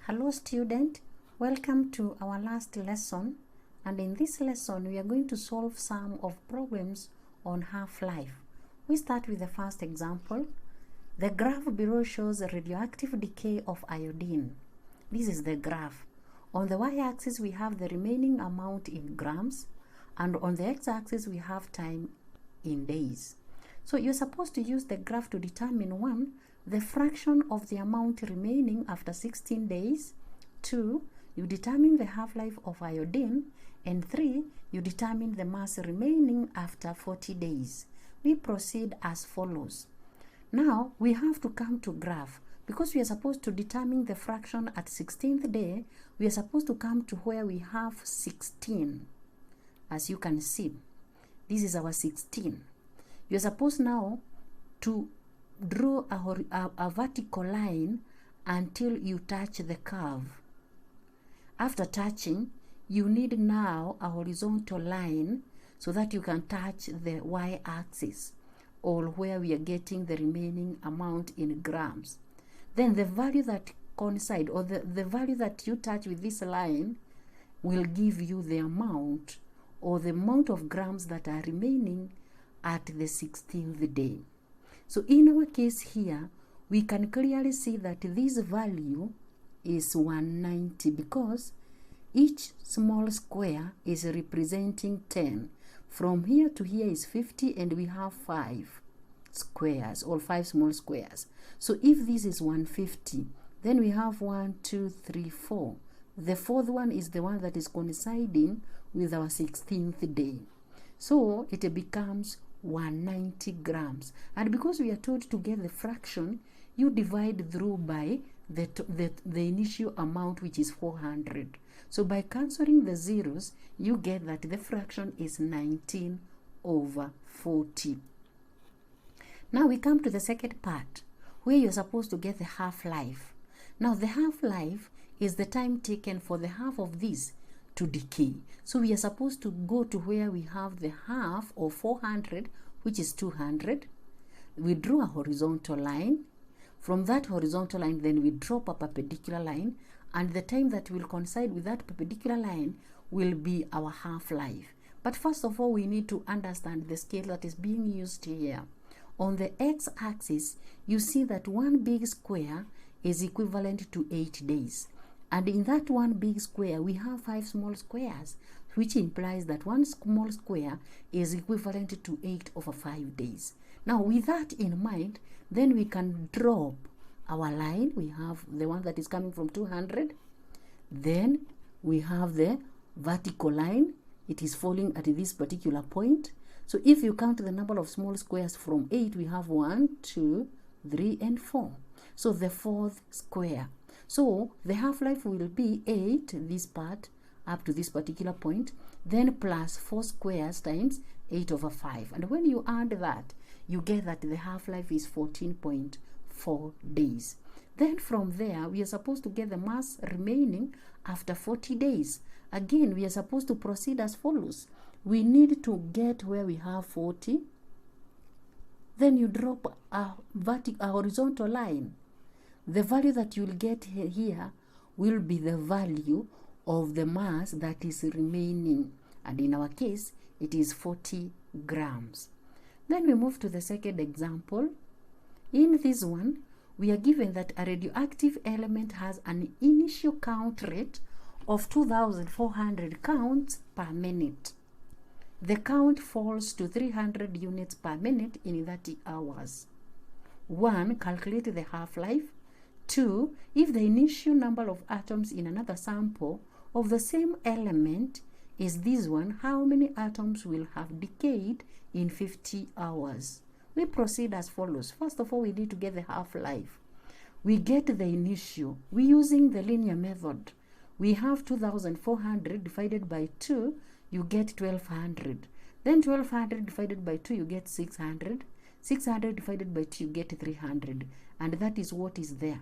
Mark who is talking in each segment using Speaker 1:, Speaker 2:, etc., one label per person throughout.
Speaker 1: Hello student, welcome to our last lesson, and in this lesson we are going to solve some of problems on half-life. We start with the first example. The graph below shows the radioactive decay of iodine. This is the graph. On the y-axis we have the remaining amount in grams, and on the x-axis we have time in days. So you're supposed to use the graph to determine 1, the fraction of the amount remaining after 16 days, 2, you determine the half-life of iodine, and 3, you determine the mass remaining after 40 days. We proceed as follows. Now we have to come to graph. Because we are supposed to determine the fraction at 16th day, we are supposed to come to where we have 16. As you can see, this is our 16. You are supposed now to draw a vertical line until you touch the curve. After touching, you need now a horizontal line so that you can touch the y-axis, or where we are getting the remaining amount in grams. Then the value that coincide, or the value that you touch with this line, will give you the amount, or the amount of grams that are remaining at the 16th day. So in our case here, we can clearly see that this value is 190 because each small square is representing 10. From here to here is 50, and we have 5 squares, or 5 small squares. So if this is 150, then we have 1, 2, 3, 4. The fourth one is the one that is coinciding with our 16th day. So it becomes 190 grams. And because we are told to get the fraction, you divide through by the initial amount, which is 400. So by cancelling the zeros, you get that the fraction is 19 over 40. Now we come to the second part, where you're supposed to get the half-life. Now the half-life is the time taken for the half of this to decay. So we are supposed to go to where we have the half of 400, which is 200. We draw a horizontal line. From that horizontal line, then we drop a perpendicular line, and the time that will coincide with that perpendicular line will be our half-life. But first of all, we need to understand the scale that is being used here. On the x-axis, you see that one big square is equivalent to 8 days. And in that one big square, we have 5 small squares, which implies that one small square is equivalent to 8 over 5 days. Now, with that in mind, then we can drop our line. We have the one that is coming from 200. Then we have the vertical line. It is falling at this particular point. So if you count the number of small squares from 8, we have 1, 2, 3, and 4. So the fourth square. So the half-life will be 8, this part, up to this particular point, then plus 4 squares times 8 over 5. And when you add that, you get that the half-life is 14.4 days. Then from there, we are supposed to get the mass remaining after 40 days. Again, we are supposed to proceed as follows. We need to get where we have 40. Then you drop a horizontal line. The value that you will get here will be the value of the mass that is remaining. And in our case, it is 40 grams. Then we move to the second example. In this one, we are given that a radioactive element has an initial count rate of 2,400 counts per minute. The count falls to 300 units per minute in 30 hours. 1. Calculate the half-life. 2. If the initial number of atoms in another sample of the same element is this one, how many atoms will have decayed in 50 hours? We proceed as follows. First of all, we need to get the half-life. We get the initial. We're using the linear method. We have 2,400 divided by 2, you get 1,200. Then 1,200 divided by 2, you get 600. 600 divided by 2, you get 300. And that is what is there.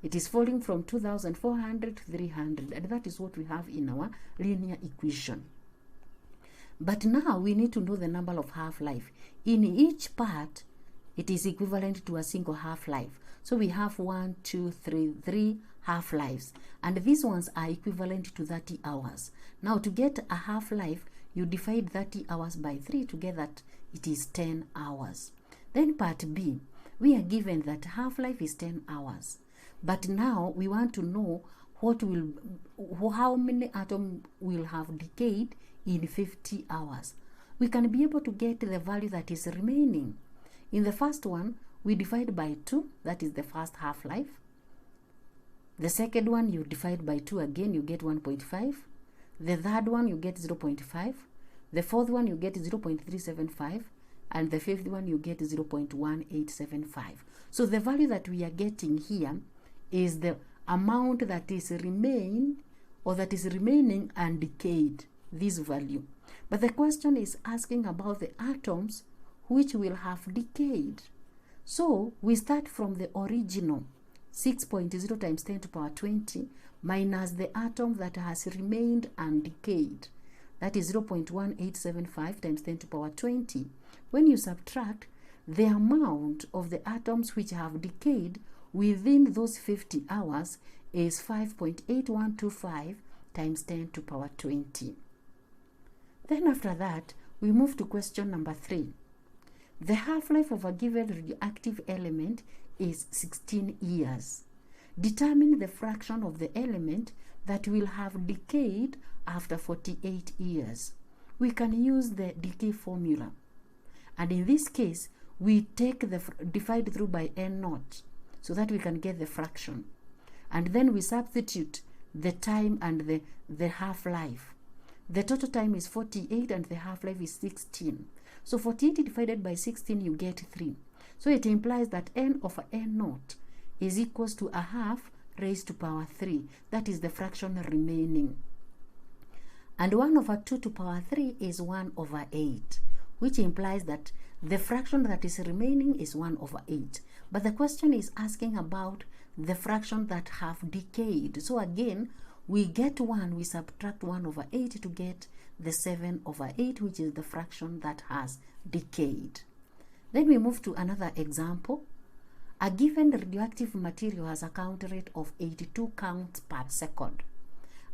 Speaker 1: It is falling from 2,400 to 300, and that is what we have in our linear equation. But now we need to know the number of half-life. In each part, it is equivalent to a single half-life. So we have 1, 2, 3, 3 half-lives, and these ones are equivalent to 30 hours. Now to get a half-life, you divide 30 hours by 3 to get that it is 10 hours. Then part B, we are given that half-life is 10 hours. But now we want to know how many atoms will have decayed in 50 hours. We can be able to get the value that is remaining. In the first one, we divide by 2, that is the first half-life. The second one, you divide by 2 again, you get 1.5. The third one, you get 0.5. The fourth one, you get 0.375. And the fifth one, you get 0.1875. So the value that we are getting here is the amount that is remaining and decayed, this value. But the question is asking about the atoms which will have decayed. So we start from the original 6.0 times 10 to the power 20 minus the atom that has remained and decayed. That is 0.1875 times 10 to the power 20. When you subtract, the amount of the atoms which have decayed within those 50 hours is 5.8125 times 10 to the power 20. Then after that, we move to question number 3. The half-life of a given radioactive element is 16 years. Determine the fraction of the element that will have decayed after 48 years. We can use the decay formula. And in this case, we take the divide through by n0 so that we can get the fraction. And then we substitute the time and the half-life. The total time is 48 and the half-life is 16. So 48 divided by 16, you get 3. So it implies that n over n0 is equals to a half raised to power 3. That is the fraction remaining. And 1 over 2 to power 3 is 1 over 8, which implies that the fraction that is remaining is 1 over 8. But the question is asking about the fraction that have decayed. So again, we get 1, we subtract 1 over 8 to get the 7 over 8, which is the fraction that has decayed. Then we move to another example. A given radioactive material has a count rate of 82 counts per second.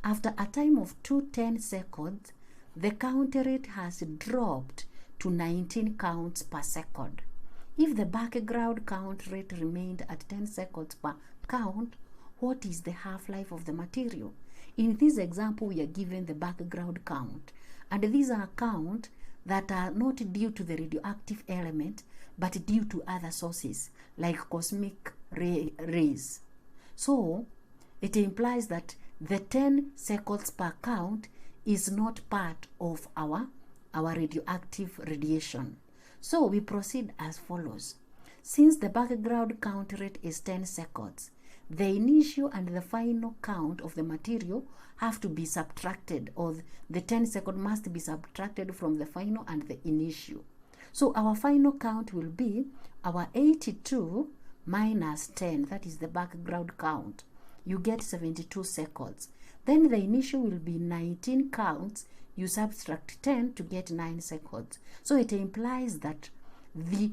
Speaker 1: After a time of 210 seconds, the count rate has dropped to 19 counts per second. If the background count rate remained at 10 seconds per count, what is the half-life of the material? In this example, we are given the background count, and these are counts that are not due to the radioactive element, but due to other sources, like cosmic rays. So, it implies that the 10 seconds per count is not part of our radioactive radiation. So, we proceed as follows. Since the background count rate is 10 seconds, the initial and the final count of the material have to be subtracted, or the 10 seconds must be subtracted from the final and the initial. So our final count will be our 82 minus 10, that is the background count. You get 72 seconds. Then the initial will be 19 counts. You subtract 10 to get 9 seconds. So it implies that the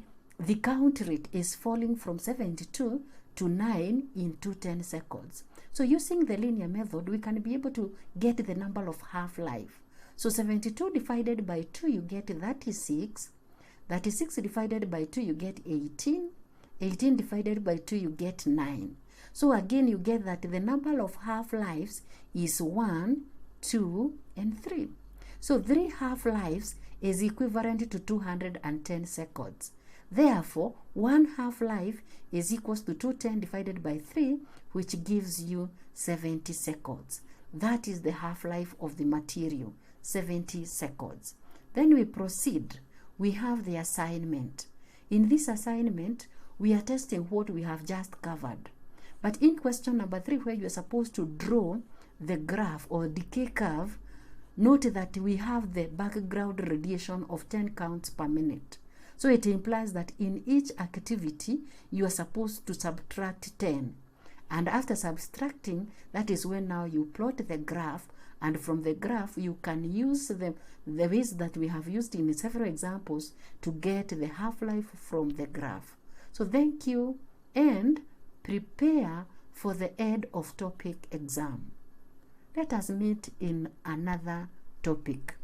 Speaker 1: count rate is falling from 72 to 9 in 210 seconds. So using the linear method, we can be able to get the number of half-life. So 72 divided by 2, you get 36. 36 divided by 2, you get 18. 18 divided by 2, you get 9. So again, you get that the number of half-lives is 1, 2, and 3. So 3 half-lives is equivalent to 210 seconds. Therefore, 1 half-life is equals to 210 divided by 3, which gives you 70 seconds. That is the half-life of the material, 70 seconds. Then we proceed. We have the assignment. In this assignment, we are testing what we have just covered. But in question number 3, where you are supposed to draw the graph or decay curve, note that we have the background radiation of 10 counts per minute. So it implies that in each activity, you are supposed to subtract 10. And after subtracting, that is when now you plot the graph. And from the graph, you can use the ways that we have used in several examples to get the half-life from the graph. So thank you, and prepare for the end of topic exam. Let us meet in another topic.